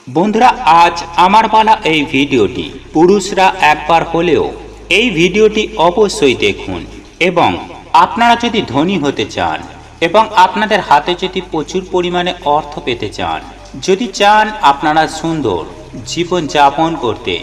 বন্ধুরা, আজ আমার বলা এই ভিডিওটি পুরুষরা একবার হলেও এই ভিডিওটি অবশ্যই দেখুন। এবং আপনারা যদি ধনী হতে চান এবং আপনাদের হাতে যদি প্রচুর পরিমাণে অর্থ পেতে চান, যদি চান আপনারা সুন্দর জীবন যাপন করতে,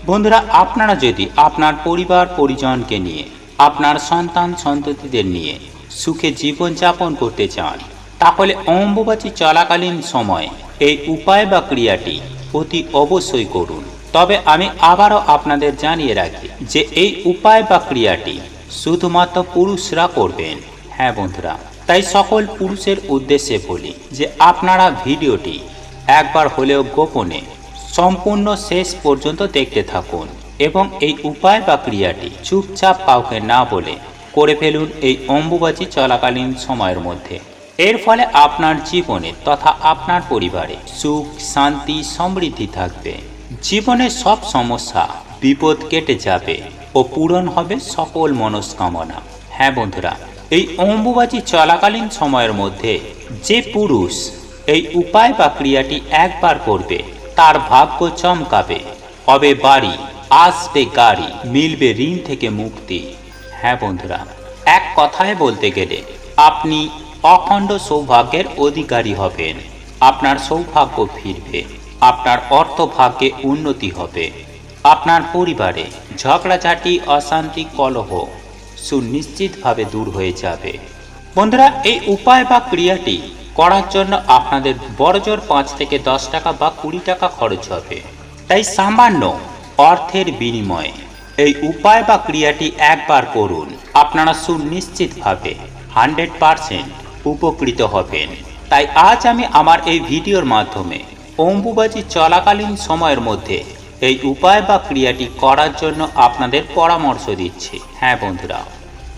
বন্ধুরা আপনারা যদি আপনার পরিবার পরিজনকে নিয়ে, আপনার সন্তান সন্ততিদের নিয়ে সুখে জীবন যাপন করতে চান, তাহলে অম্বুবাচী চলাকালীন সময় এই উপায় বা ক্রিয়াটি অতি অবশ্যই করুন। তবে আমি আবারও আপনাদের জানিয়ে রাখি যে এই উপায় বা ক্রিয়াটি শুধুমাত্র পুরুষরা করবেন। হ্যাঁ বন্ধুরা, তাই সকল পুরুষের উদ্দেশ্যে বলি যে আপনারা ভিডিওটি একবার হলেও গোপনে সম্পূর্ণ শেষ পর্যন্ত দেখতে থাকুন এবং এই উপায় বা ক্রিয়াটি চুপচাপ কাউকে না বলে করে ফেলুন এই অম্বুবাচী চলাকালীন সময়ের মধ্যে। এর ফলে আপনার জীবনে তথা আপনার পরিবারে সুখ শান্তি সমৃদ্ধি থাকবে, জীবনের সব সমস্যা বিপদ কেটে যাবে ও পূরণ হবে সকল মনস্কামনা। হ্যাঁ বন্ধুরা, এই অম্বুবাচী চলাকালীন সময়ের মধ্যে যে পুরুষ এই উপায় বা ক্রিয়াটি একবার করবে তার ভাগ্য চমকাবে, হবে বাড়ি, আসবে গাড়ি, মিলবে ঋণ থেকে মুক্তি। হ্যাঁ বন্ধুরা, এক কথায় বলতে গেলে আপনি অখণ্ড সৌভাগ্যের অধিকারী হবেন। আপনার সৌভাগ্য ফিরবে, আপনার অর্থভাগ্যে উন্নতি হবে, আপনার পরিবারে ঝগড়াঝাটি অশান্তি কলহ সুনিশ্চিতভাবে দূর হয়ে যাবে। বন্ধুরা, এই উপায় বা ক্রিয়াটি করার জন্য আপনাদের বড়জোর 5 থেকে 10 টাকা বা 20 টাকা খরচ হবে। তাই সামান্য অর্থের বিনিময়ে এই উপায় বা ক্রিয়াটি একবার করুন, আপনারা সুনিশ্চিতভাবে 100% উপকৃত হবেন। তাই আজ আমি আমার এই ভিডিওর মাধ্যমে অম্বুবাচী চলাকালীন সময়ের মধ্যে এই উপায় বা ক্রিয়াটি করার জন্য আপনাদের পরামর্শ দিচ্ছি। হ্যাঁ বন্ধুরা,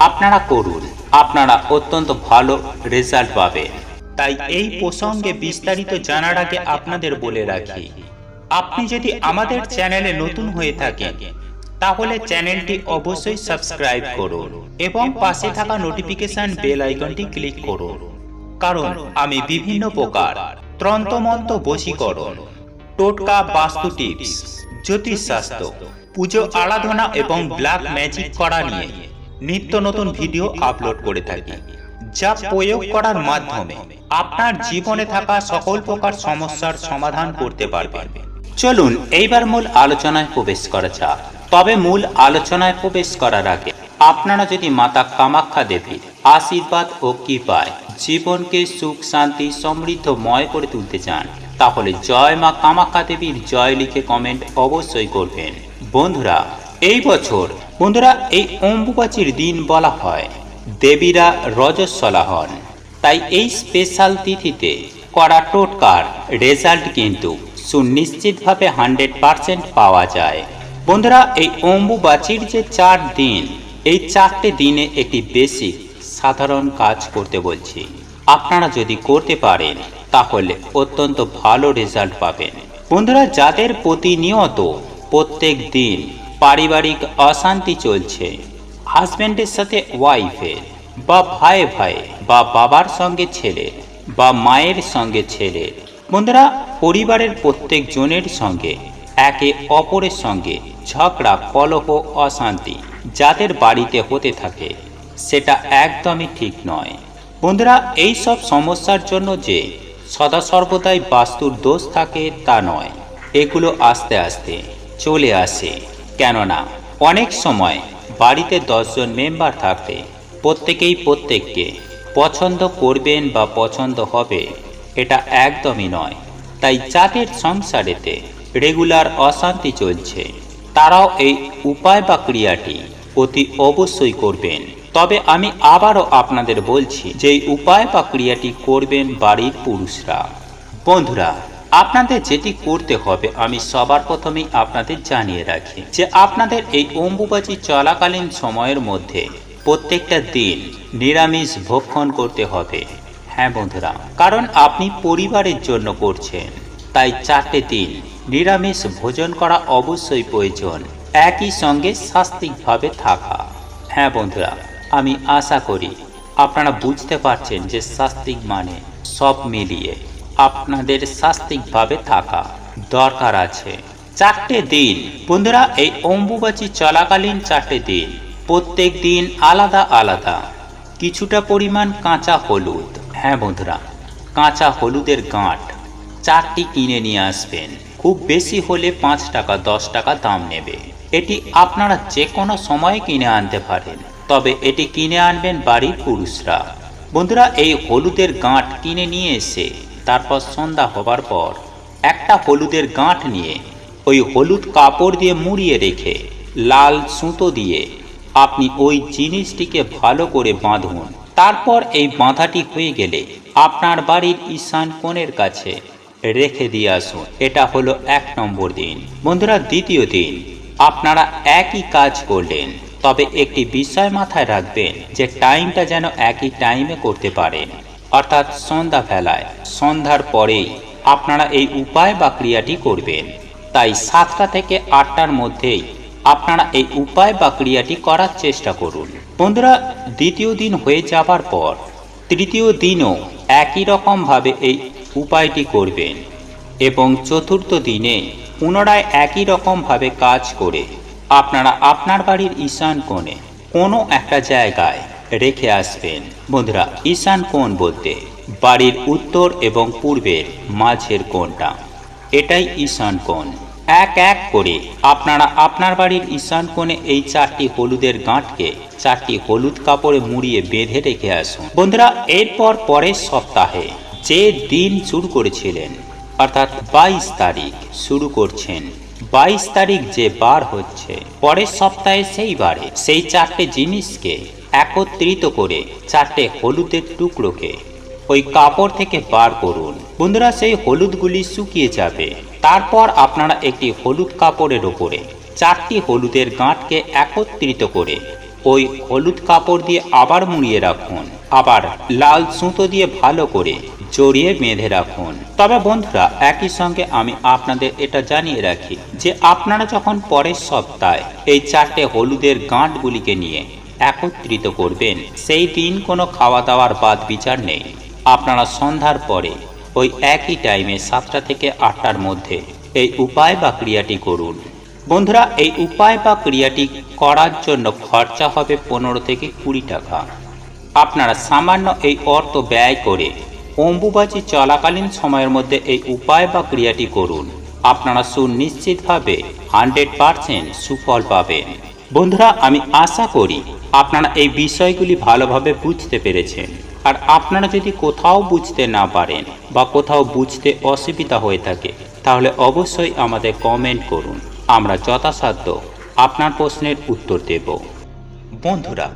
আপনারা করুন, আপনারা অত্যন্ত ভালো রেজাল্ট পাবেন। তাই এই প্রসঙ্গে বিস্তারিত জানার আগে আপনাদের বলে রাখি, আপনি যদি আমাদের চ্যানেলে নতুন হয়ে থাকেন তাহলে চ্যানেলটি অবশ্যই সাবস্ক্রাইব করুন এবং পাশে থাকা নোটিফিকেশন বেল আইকনটি ক্লিক করুন। কারণ আমি বিভিন্ন প্রকার তন্ত্রমন্ত্র, বশীকরণ, টোটকা, বাস্তু টিপস, জ্যোতিষশাস্ত্র, পুজো আরাধনা এবং ব্ল্যাক ম্যাজিক করা নিয়ে নিত্য নতুন ভিডিও আপলোড করে থাকি, যা প্রয়োগ করার মাধ্যমে আপনার জীবনে থাকা সকল প্রকার সমস্যার সমাধান করতে পারবেন। চলুন এইবার মূল আলোচনায় প্রবেশ করা যাক। তবে মূল আলোচনায় প্রবেশ করার আগে আপনারা যদি মাতা কামাখ্যা দেবীর আশীর্বাদ ও কৃপায় জীবনকে সুখ শান্তি সমৃদ্ধময় করে তুলতে চান, তাহলে জয় মা কামাখ্যা দেবীর জয় লিখে কমেন্ট অবশ্যই করবেন। বন্ধুরা, এই বছর এই অম্বুবাচীর দিন বলা হয় দেবীরা রজস্বলা হন। তাই এই স্পেশাল তিথিতে করা টোটকার রেজাল্ট কিন্তু সুনিশ্চিতভাবে 100% পাওয়া যায়। বন্ধুরা, এই অম্বুবাচীর যে 4 দিন, এই 4টে দিনে একটি বেসিক সাধারণ কাজ করতে বলছি। আপনারা যদি করতে পারেন তাহলে অত্যন্ত ভালো রেজাল্ট পাবেন। বন্ধুরা, যাদের প্রতিনিয়ত প্রত্যেক দিন পারিবারিক অশান্তি চলছে, হাজব্যান্ডের সাথে ওয়াইফের, বা ভাই ভাই, বা বাবার সঙ্গে ছেলে, বা মায়ের সঙ্গে ছেলের, বন্ধুরা পরিবারের প্রত্যেক জনের সঙ্গে একে অপরের সঙ্গে ঝগড়া কলহ অশান্তি যাদের বাড়িতে হতে থাকে, সেটা একদমই ঠিক নয়। বন্ধুরা, এই সব সমস্যার জন্য যে সদা সর্বদাই বাস্তুর দোষ থাকে তা নয়, এগুলো আস্তে আস্তে চলে আসে। কেননা অনেক সময় বাড়িতে 10 জন মেম্বার থাকতে প্রত্যেকেই প্রত্যেককে পছন্দ করবেন বা পছন্দ হবে, এটা একদমই নয়। তাই যাদের সংসারেতে রেগুলার অশান্তি চলছে, তারাও এই উপায় বা ক্রিয়াটি অতি অবশ্যই করবেন। তবে আমি আবারও আপনাদের বলছি যে এই উপায় বা ক্রিয়াটি করবেন বাড়ির পুরুষরা। বন্ধুরা, আপনাদের যেটি করতে হবে আমি সবার প্রথমেই আপনাদের জানিয়ে রাখি যে আপনাদের এই অম্বুবাচী চলাকালীন সময়ের মধ্যে প্রত্যেকটা দিন নিরামিষ ভক্ষণ করতে হবে। হ্যাঁ বন্ধুরা, কারণ আপনি পরিবারের জন্য করছেন, তাই 4টে দিন নিরামিষ ভোজন করা অবশ্যই প্রয়োজন, একই সঙ্গে শাস্তিকভাবে থাকা। হ্যাঁ বন্ধুরা, আমি আশা করি আপনারা বুঝতে পারছেন যে শাস্তিক মানে সব মিলিয়ে আপনাদের শাস্তিকভাবে থাকা, দরকার আছে। 4টে দিন বন্ধুরা, এই অম্বুবাচী চলাকালীন 4টে দিন, প্রত্যেক দিন আলাদা আলাদা কিছুটা পরিমাণ কাঁচা হলুদ, হ্যাঁ বন্ধুরা, কাঁচা হলুদের গাঁট 4টি কিনে নিয়ে আসবেন। খুব বেশি হলে 5 টাকা 10 টাকা দাম নেবে। এটি আপনারা যে কোনো সময়ে কিনে আনতে পারেন, তবে এটি কিনে আনবেন বাড়ির পুরুষরা। বন্ধুরা, এই হলুদের গাঁট কিনে নিয়ে এসে তারপর সন্ধ্যা হবার পর একটা হলুদের গাঁট নিয়ে ওই হলুদ কাপড় দিয়ে মুড়িয়ে রেখে লাল সুতো দিয়ে আপনি ওই জিনিসটিকে ভালো করে বাঁধুন। তারপর এই বাঁধাটি হয়ে গেলে আপনার বাড়ির ঈশান কোণের কাছে রেখে দিয়ে আসুন। এটা হলো 1 নম্বর দিন। বন্ধুরা, দ্বিতীয় দিন আপনারা একই কাজ করলেন, তবে একটি বিষয় মাথায় রাখবেন যে টাইমটা যেন একই টাইমে করতে পারেন, অর্থাৎ সন্ধ্যাবেলায়, সন্ধ্যার পরেই আপনারা এই উপায় বা ক্রিয়াটি করবেন। তাই 7টা থেকে 8টার মধ্যেই আপনারা এই উপায় বা ক্রিয়াটি করার চেষ্টা করুন। বন্ধুরা, দ্বিতীয় দিন হয়ে যাবার পর তৃতীয় দিনও একই রকমভাবে এই উপায়টি করবেন এবং চতুর্থ দিনে পুনরায় একই রকমভাবে কাজ করে আপনারা আপনার বাড়ির ঈশান কোণে কোনো একটা জায়গায় রেখে আসবেন। বন্ধুরা, ঈশান কোণ বলতে বাড়ির উত্তর এবং পূর্বের মাঝের কোণটা, এটাই ঈশান কোণ। এক এক করে আপনারা আপনার বাড়ির ঈশান কোণে এই 4টি হলুদের গাঁটকে 4টি হলুদ কাপড়ে মুড়িয়ে বেঁধে রেখে আসুন। বন্ধুরা, এরপর পরের সপ্তাহে যে দিন শুরু করেছিলেন, অর্থাৎ 22 তারিখ শুরু করছেন, 22 তারিখ যে বার হচ্ছে, পরের সপ্তাহে সেই বারে সেই 4টে জিনিসকে একত্রিত করে 4টে হলুদের টুকরোকে ওই কাপড় থেকে বার করুন। বন্ধুরা, সেই হলুদগুলি শুকিয়ে যাবে। তারপর আপনারা একটি হলুদ কাপড়ের ওপরে 4টি হলুদের গাঁটকে একত্রিত করে ওই হলুদ কাপড় দিয়ে আবার মুড়িয়ে রাখুন, আবার লাল সুতো দিয়ে ভালো করে জড়িয়ে বেঁধে রাখুন। তবে বন্ধুরা, একই সঙ্গে আমি আপনাদের এটা জানিয়ে রাখি যে আপনারা যখন পরের সপ্তাহে এই 4টে হলুদের গাঁটগুলিকে নিয়ে একত্রিত করবেন, সেই দিন কোনো খাওয়া দাওয়ার বাদ বিচার নেই। আপনারা সন্ধ্যার পরে ওই একই টাইমে 7টা থেকে 8টার মধ্যে এই উপায় বা ক্রিয়াটি করুন। বন্ধুরা, এই উপায় বা ক্রিয়াটি করার জন্য খরচা হবে 15 থেকে 20 টাকা। আপনারা সামান্য এই অর্থ ব্যয় করে অম্বুবাচী চলাকালীন সময়ের মধ্যে এই উপায় বা ক্রিয়াটি করুন। আপনারা সুনিশ্চিতভাবে 100% সুফল পাবেন। বন্ধুরা, আমি আশা করি আপনারা এই বিষয়গুলি ভালোভাবে বুঝতে পেরেছেন। আর আপনারা যদি কোথাও বুঝতে না পারেন বা কোথাও বুঝতে অসুবিধা হয়ে থাকে, তাহলে অবশ্যই আমাদের কমেন্ট করুন। আমরা যথাসাধ্য আপনার প্রশ্নের উত্তর দেব। বন্ধুরা,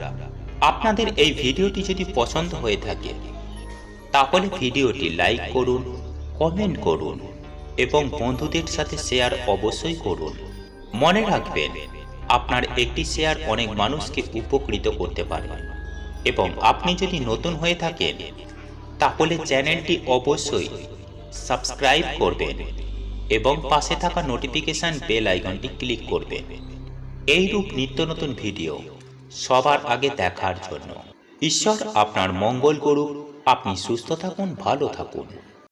আপনাদের এই ভিডিওটি যদি পছন্দ হয়ে থাকে, তাহলে ভিডিওটি লাইক করুন, কমেন্ট করুন এবং বন্ধুদের সাথে শেয়ার অবশ্যই করুন। মনে রাখবেন, আপনার একটি শেয়ার অনেক মানুষকে উপকৃত করতে পারে। এবং আপনি যদি নতুন হয়ে থাকেন, তাহলে চ্যানেলটি অবশ্যই সাবস্ক্রাইব করবেন এবং পাশে থাকা নোটিফিকেশন বেল আইকনটি ক্লিক করবেন, এইরূপ নিত্য নতুন ভিডিও সবার আগে দেখার জন্য। ঈশ্বর আপনার মঙ্গল করুক। আপনি সুস্থ থাকুন, ভালো থাকুন।